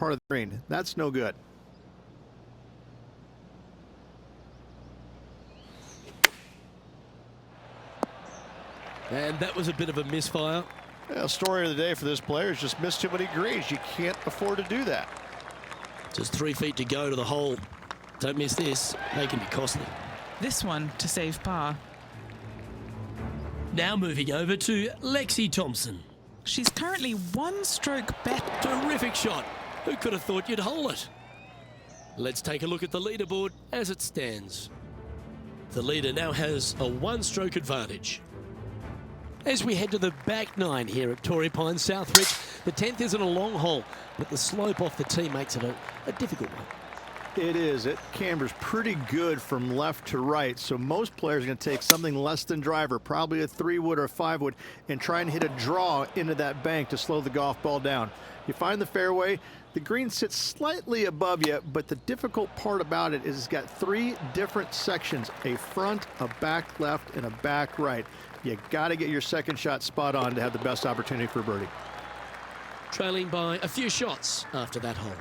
part of the green. That's no good. And that was a bit of a misfire. Yeah, story of the day for this player is just missed too many greens. You can't afford to do that. Just 3 feet to go to the hole. Don't miss this. They can be costly. This one to save par. Now moving over to Lexi Thompson. She's currently 1 stroke better. Terrific shot. Who could have thought you'd hole it? Let's take a look at the leaderboard as it stands. The leader now has a 1-stroke advantage. As we head to the back 9 here at Torrey Pines Southridge, the 10th isn't a long hole, but the slope off the tee makes it a difficult one. It is. It cambers pretty good from left to right, so most players are going to take something less than driver, probably a 3-wood or a 5-wood, and try and hit a draw into that bank to slow the golf ball down. You find the fairway, the green sits slightly above you, but the difficult part about it is it's got 3 different sections, a front, a back left, and a back right. You got to get your second shot spot on to have the best opportunity for birdie. Trailing by a few shots after that hole.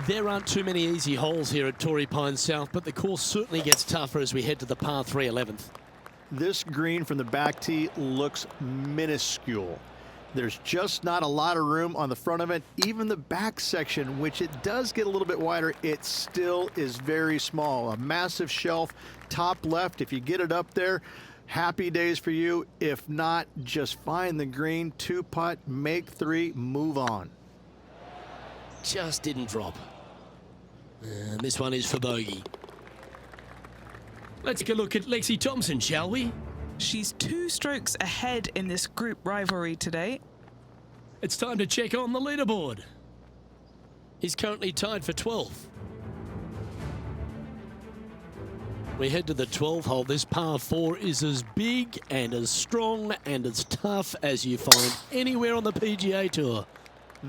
There aren't too many easy holes here at Torrey Pines South, but the course certainly gets tougher as we head to the par 3 11th. This green from the back tee looks minuscule. There's just not a lot of room on the front of it. Even the back section, which it does get a little bit wider, it still is very small. A massive shelf, top left. If you get it up there, happy days for you. If not, just find the green, 2-putt, make 3, move on. Just didn't drop. And this one is for bogey. Let's take a look at Lexi Thompson, shall we? She's 2 strokes ahead in this group rivalry today. It's time to check on the leaderboard. He's currently tied for 12th. We head to the 12th hole. This par 4 is as big and as strong and as tough as you find anywhere on the PGA Tour.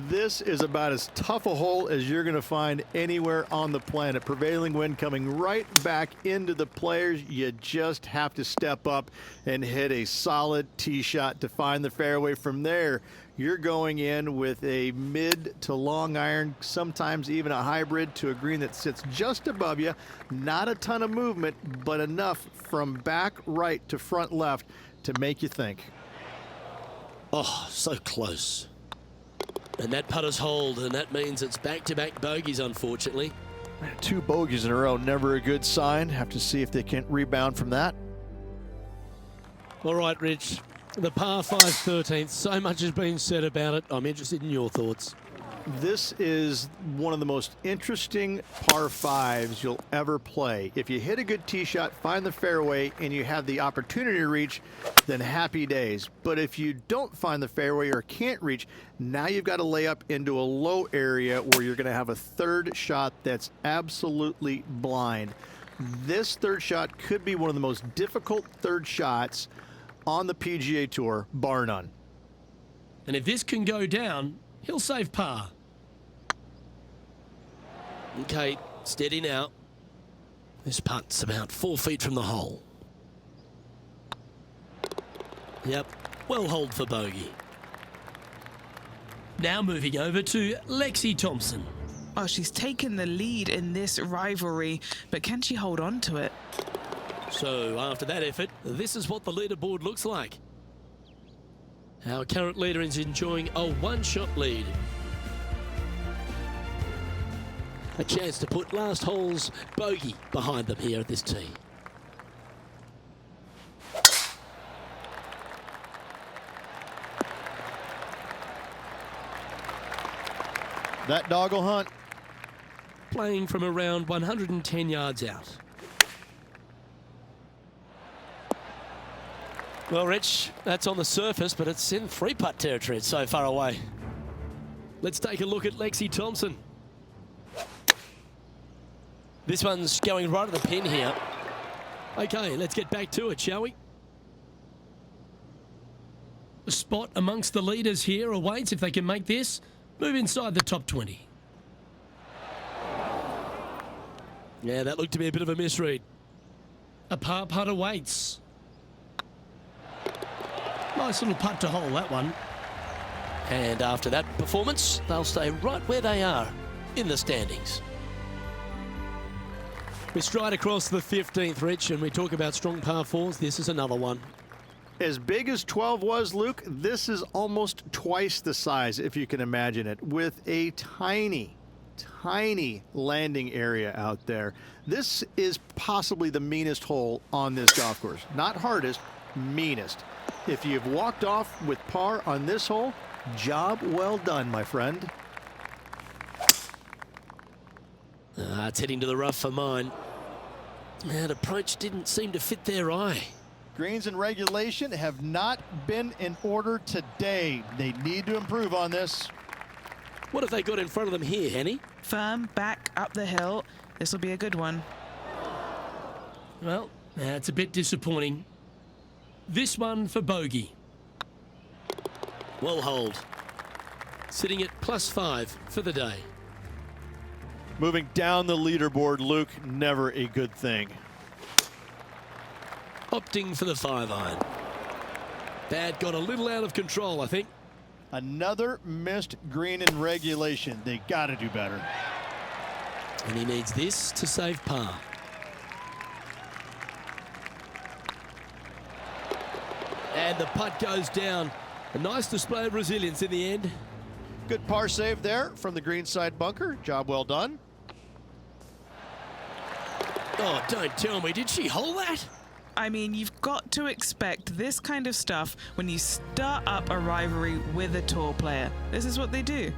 This is about as tough a hole as you're going to find anywhere on the planet. Prevailing wind coming right back into the players. You just have to step up and hit a solid tee shot to find the fairway. From there, you're going in with a mid to long iron, sometimes even a hybrid to a green that sits just above you. Not a ton of movement, but enough from back right to front left to make you think. Oh, so close. And that putter's hold, and that means it's back-to-back bogeys, unfortunately. 2 bogeys in a row, never a good sign. Have to see if they can rebound from that. All right, Rich. The par 5 13th. So much has been said about it. I'm interested in your thoughts. This is one of the most interesting par 5s you'll ever play. If you hit a good tee shot, find the fairway, and you have the opportunity to reach, then happy days. But if you don't find the fairway or can't reach, now you've got to lay up into a low area where you're going to have a 3rd shot that's absolutely blind. This 3rd shot could be one of the most difficult 3rd shots on the PGA Tour, bar none. And if this can go down, he'll save par. Okay, steady now. This putt's about 4 feet from the hole. Yep, well holed for bogey. Now moving over to Lexi Thompson. Oh, she's taken the lead in this rivalry, but can she hold on to it? So after that effort, this is what the leaderboard looks like. Our current leader is enjoying a 1-shot lead. A chance to put last hole's bogey behind them here at this tee. That dog will hunt. Playing from around 110 yards out. Well, Rich, that's on the surface, but it's in 3-putt territory. It's so far away. Let's take a look at Lexi Thompson. This one's going right at the pin here. Okay, let's get back to it, shall we? A spot amongst the leaders here awaits if they can make this. Move inside the top 20. Yeah, that looked to be a bit of a misread. A par putt awaits. Nice little putt to hole, that one. And after that performance, they'll stay right where they are in the standings. We stride across the 15th, Rich, and we talk about strong par fours. This is another one. As big as 12 was, Luke, this is almost twice the size, if you can imagine it, with a tiny landing area out there. This is possibly the meanest hole on this golf course. Not hardest, meanest. If you've walked off with par on this hole, job well done, my friend. It's heading to the rough for mine. That approach didn't seem to fit their eye. Greens and regulation have not been in order today. They need to improve on this. What have they got in front of them here, Henny? Firm back up the hill. This will be a good one. Well, that's a bit disappointing. This one for bogey. Well hold. Sitting at +5 for the day. Moving down the leaderboard, Luke, never a good thing. Opting for the 5-iron. Bad got a little out of control, I think. Another missed green in regulation. They got to do better. And he needs this to save par. And the putt goes down. A nice display of resilience in the end. Good par save there from the greenside bunker. Job well done. Oh, don't tell me. Did she hold that? I mean, you've got to expect this kind of stuff when you start up a rivalry with a tour player. This is what they do.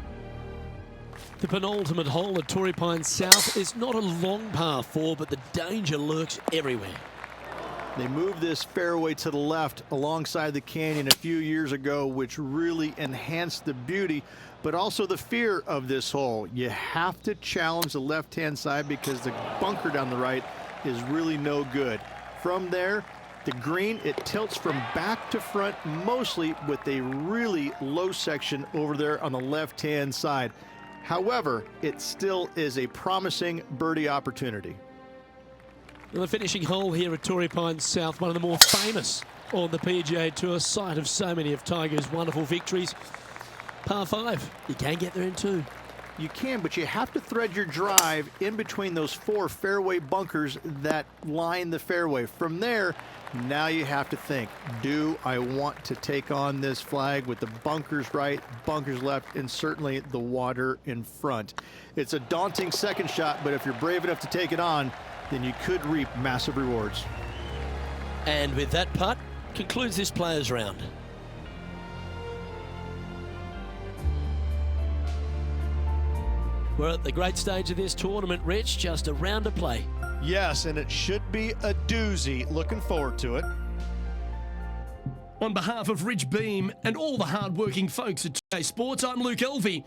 The penultimate hole at Torrey Pines South is not a long par 4, but the danger lurks everywhere. They moved this fairway to the left alongside the canyon a few years ago, which really enhanced the beauty, but also the fear of this hole. You have to challenge the left-hand side because the bunker down the right is really no good. From there, the green, it tilts from back to front mostly with a really low section over there on the left-hand side. However, it still is a promising birdie opportunity. Well, the finishing hole here at Torrey Pines South, one of the more famous on the PGA Tour, site of so many of Tiger's wonderful victories. Par 5, you can get there in 2. You can, but you have to thread your drive in between those 4 fairway bunkers that line the fairway. From there, now you have to think, do I want to take on this flag with the bunkers right, bunkers left, and certainly the water in front? It's a daunting second shot, but if you're brave enough to take it on, then you could reap massive rewards. And with that putt, concludes this players round. We're at the great stage of this tournament, Rich, just a round to play. Yes, and it should be a doozy. Looking forward to it. On behalf of Rich Beam and all the hard-working folks at GA Sports, I'm Luke Elvey.